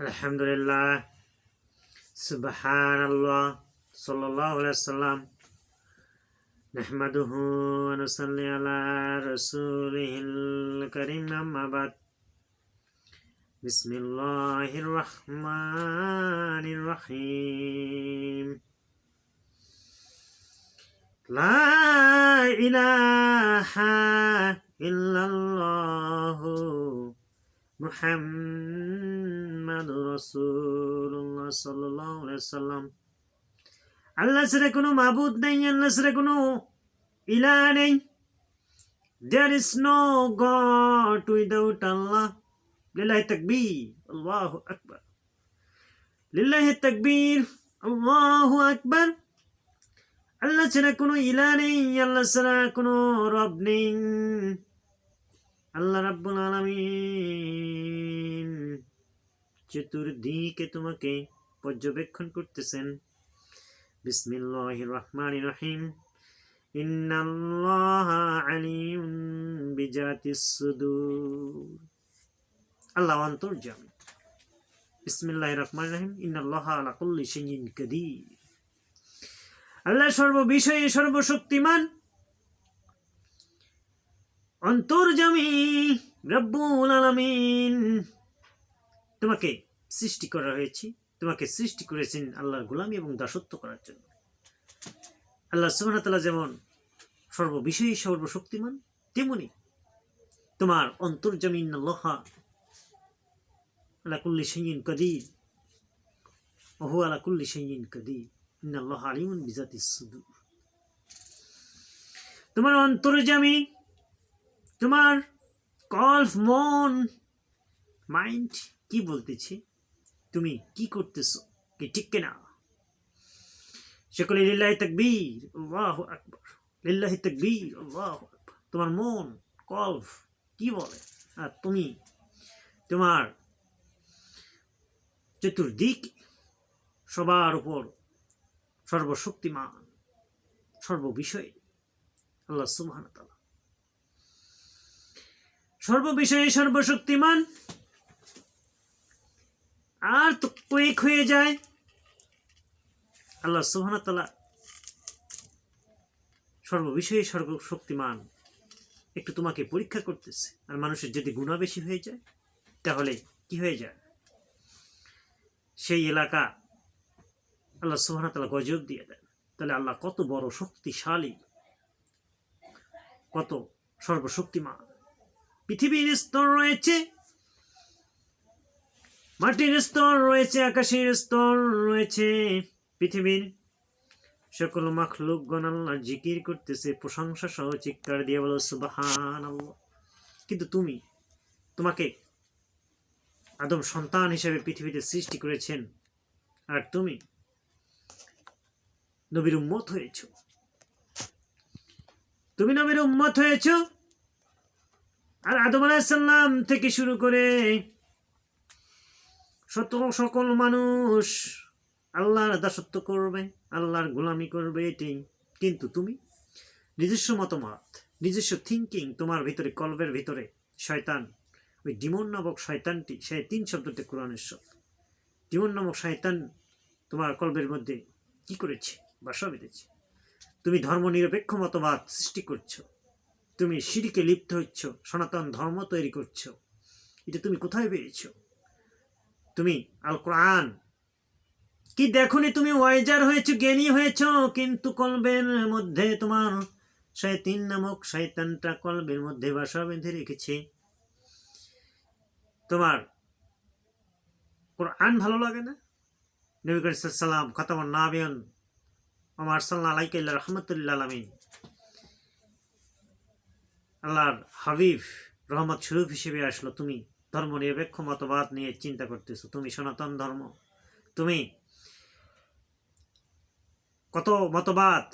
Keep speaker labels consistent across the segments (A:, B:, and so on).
A: আলহামদুলিল্লাহ, সুবহানাল্লাহ, সাল্লাল্লাহু আলাইহি ওয়াসাল্লাম, নাহমাদুহু ওয়া নুসাল্লি আলা রাসূলিহিল কারীম, আম্মা বাদ। বিসমিল্লাহির রহমানির রহিম। লা ইলাহা ইল্লাল্লাহু মুহাম্মাদুর রাসূলুল্লাহ সাল্লাল্লাহু আলাইহি ওয়াসাল্লাম। আল্লাহ ছাড়া কোনো মাবুদ নেই, আল্লাহ ছাড়া কোনো ইলাহ নেই। There is no God without Allah. লিল্লাহি তাকবীর, আল্লাহু আকবার। লিল্লাহি তাকবীর, আল্লাহু আকবার। আল্লাহ ছাড়া কোনো ইলাহ নেই, আল্লাহ ছাড়া কোনো রব নেই। আল্লাহ রাব্বুল আলামিন চতুর্দিকে তোমাকে পর্যবেক্ষণ করতেছেন। বিসমিল্লাহির রহমানির রহিম। ইন্নাল্লাহা আলিমুন বিজাতিস সুদূর। আল্লাহ অন্তর্যামী। বিসমিল্লাহির রহমানির রহিম। ইন্নাল্লাহা আলা কুল্লি শাইইন কাদির। আল্লাহ সর্ববিষয়ে সর্বশক্তিমান, অন্তর্যামী, রব্বুল আলামিন। তোমাকে সৃষ্টি করা হয়েছে, তোমাকে সৃষ্টি করেছেন আল্লাহর গোলামি এবং দাসত্ব করার জন্য। আল্লাহ সুবহানাহু ওয়া তাআলা যেমন সর্ববিষয়ে সর্বশক্তিমান, তেমনি তোমার অন্তর্যামী। ইন্নাল্লাহা আলা কুল্লি শাইইন কাদির ওয়া হুয়া আলা কুল্লি শাইইন কাদির। ইন্নাল্লাহা আলিমুন বিজাতিস সুদূর। তোমার অন্তর্যামী, তোমার কল্প, মন, মাইন্ড কি বলতেছে, তুমি কি করতেছো, কি ঠিক কিনা? সকলে লিল্লাহি তাকবীর, আল্লাহু আকবার। লিল্লাহি তাকবীর, আল্লাহু আকবার। তোমার মন, কল্প কি বলে, আর তুমি তোমার চতুর্দিক, সবার উপর সর্বশক্তিমান, সর্ববিষয়ে আল্লাহ সুবহানাহু ওয়া তাআলা সর্ববিষয়ে সর্বশক্তিমান। আর তো কয়েক হয়ে যায়। আল্লাহ সুবহানাহু ওয়া তাআলা সর্ববিষয়ে সর্বশক্তিমান, একটু তোমাকে পরীক্ষা করতেছে। আর মানুষের যদি গুনাহ বেশি হয়ে যায়, তাহলে কি হয়ে যায়? সেই এলাকা আল্লাহ সুবহানাহু ওয়া তাআলা গজব দিয়ে দেন। তাহলে আল্লাহ কত বড় শক্তিশালী, কত সর্বশক্তিমান। পৃথিবীর স্তর রয়েছে, মাটির স্তর রয়েছে, আকাশের স্তর রয়েছে। পৃথিবীর সকল মাখলুকগণ আল্লাহর জিকির করতেছে, প্রশংসা সহ চিৎকার দিয়ে বলো সুবহানাল্লাহ। কিন্তু তোমাকে আদম সন্তান হিসেবে পৃথিবীতে সৃষ্টি করেছেন, আর তুমি নবীর উম্মত হয়েছ। তুমি নবীর উম্মত হয়েছ। আর আদম আলাইহিস সালাম থেকে শুরু করে সকল মানুষ আল্লাহর দাসত্ব করবে, আল্লাহর গোলামি করবে, এটাই। কিন্তু তুমি নিজস্ব মতামত, নিজস্ব থিঙ্কিং, তোমার ভিতরে, কলবের ভিতরে শয়তান, ওই ডিমন নামক শয়তানটি, সেই 3 শব্দতে কোরআনের শব্দ। ডিমন নামক শয়তান তোমার কলবের মধ্যে কি করেছে? বাসা বেঁধেছে। তুমি ধর্ম নিরপেক্ষ মতবাদ সৃষ্টি করছো, তুমি শিরকে লিপ্ত হচ্ছ, সনাতন ধর্ম তৈরি করছো। এটা তুমি কোথায় পেয়েছো? তুমি আল কোরআন কি দেখনি? তুমি ওয়াইজার হয়েছো, জ্ঞানী হয়েছো, কিন্তু কলবের মধ্যে তোমার শয়তান নামক শয়তানটা কলবের মধ্যে বাসা বেঁধে রেখেছে। তোমার কোরআন ভালো লাগে না? নবী করিম সাল্লাল্লাহু আলাইহি ওয়াসাল্লাম খাতামুন নাবিয়্যিন ওয়া আরসালনা আলাইকা ইল্লা রাহমাতাল লিল আলামিন, আল্লাহর হাবিব রহমত স্বরূপ হিসেবে আসলো। তুমি ধর্ম নিরপেক্ষ মতবাদ নিয়ে চিন্তা করতেছো, তুমি সনাতন ধর্ম, তুমি কত মতবাদ,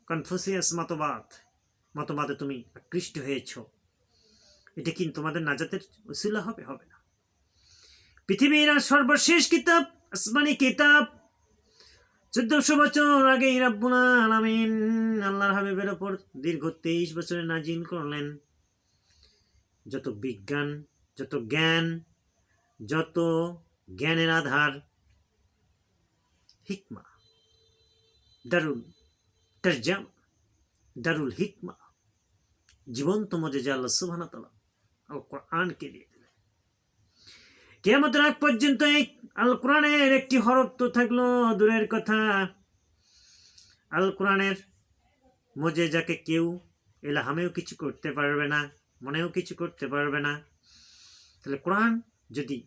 A: কনফুসিয়াস মতবাদে তুমি আকৃষ্ট হয়েছ। এটা কি তোমাদের নাজাতের উসিলা হবে? হবে না। পৃথিবীর সর্বশেষ কিতাব, আসমানি কিতাব, 1400 বছর আগে রাব্বুল আলামিন আল্লাহর হাবিবের উপর দীর্ঘ 23 বছরে নাজিল করলেন। যত বিজ্ঞান, যত জ্ঞান, যত জ্ঞানের আধার, হিকমা, দারুল তরজামা, দারুল হিকমা, জীবন্ত মজেজা আল্লাহ সুবহানাহু ওয়া তাআলা আল কোরআনকে দিয়ে দিলেন। কিয়ামতের আগ পর্যন্ত এই আল কোরআনের একটি হরফ তো থাকলো দূরের কথা, আল কোরআনের মজেজাকে কেউ এলাহামেও কিছু করতে পারবে না, মনেও কিছু করতে পারবে না। তাহলে কোরআন যদি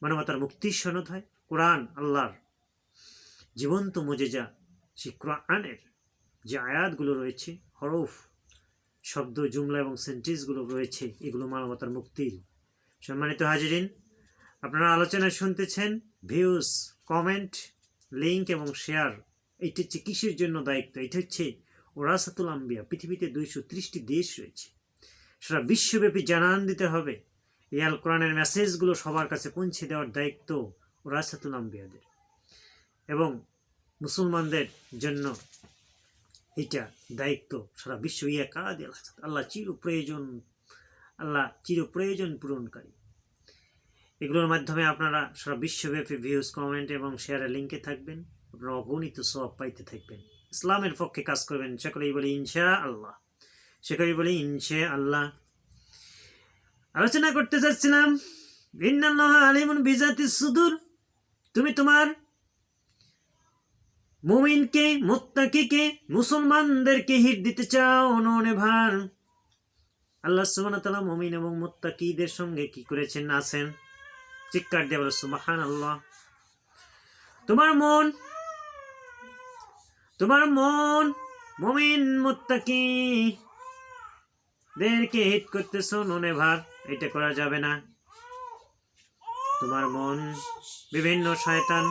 A: মানবতার মুক্তির সনদ হয়, কোরআন আল্লাহর জীবন্ত মজেজা, সেই কোরআনের যে আয়াতগুলো রয়েছে, হরফ, শব্দ, জুমলা এবং সেন্টেন্সগুলো রয়েছে, এগুলো মানবতার মুক্তির। সম্মানিত হাজিরিন, আপনারা আলোচনা শুনতেছেন, ভিউজ, কমেন্ট, লিঙ্ক এবং শেয়ার, এইটা হচ্ছে কিসের জন্য দায়িত্ব? এটা হচ্ছে ওরাসাতুল আম্বিয়া। পৃথিবীতে 230টি দেশ রয়েছে, সারা বিশ্বব্যাপী জানান দিতে হবে। এই আল কোরআনের মেসেজগুলো সবার কাছে পৌঁছে দেওয়ার দায়িত্ব ওরাসাতুল আম্বিয়াদের, এবং মুসলমানদের জন্য এটা দায়িত্ব সারা বিশ্ব ইয়াকাদি আল্লাহ চির প্রয়োজন পূরণকারী। এগুলোর মাধ্যমে আপনারা সারা বিশ্বব্যাপী ভিউজ, কমেন্ট এবং শেয়ারের লিঙ্কে থাকবেন, আপনারা অগণিত সওয়াব পাইতে থাকবেন, ইসলামের পক্ষে কাজ করবেন। সকলেই বলি ইনশা আল্লাহ, সকলেই বলি ইনশা আল্লাহ। আলোচনা করতে চাচ্ছিলাম, ইন্নাল্লাহা আলিমুন বিজাতিস সুদূর। তুমি তোমার মুমিনকে, মুত্তাকিকে, মুসলমানদেরকে হিট দিতে চাও অননে ভার। আল্লাহ সুবহানাহু ওয়া তাআলা মুমিন এবং মুত্তাকিদের সঙ্গে কি করেছেন? আছেন। চিৎকার দিয়ে বলো সুবহানাল্লাহ। তোমার মন মুমিন মুত্তাকি দেরকে হিট করতেছো ননে ভার, এটা করা যাবে না। তোমার মন বিভিন্ন শয়তান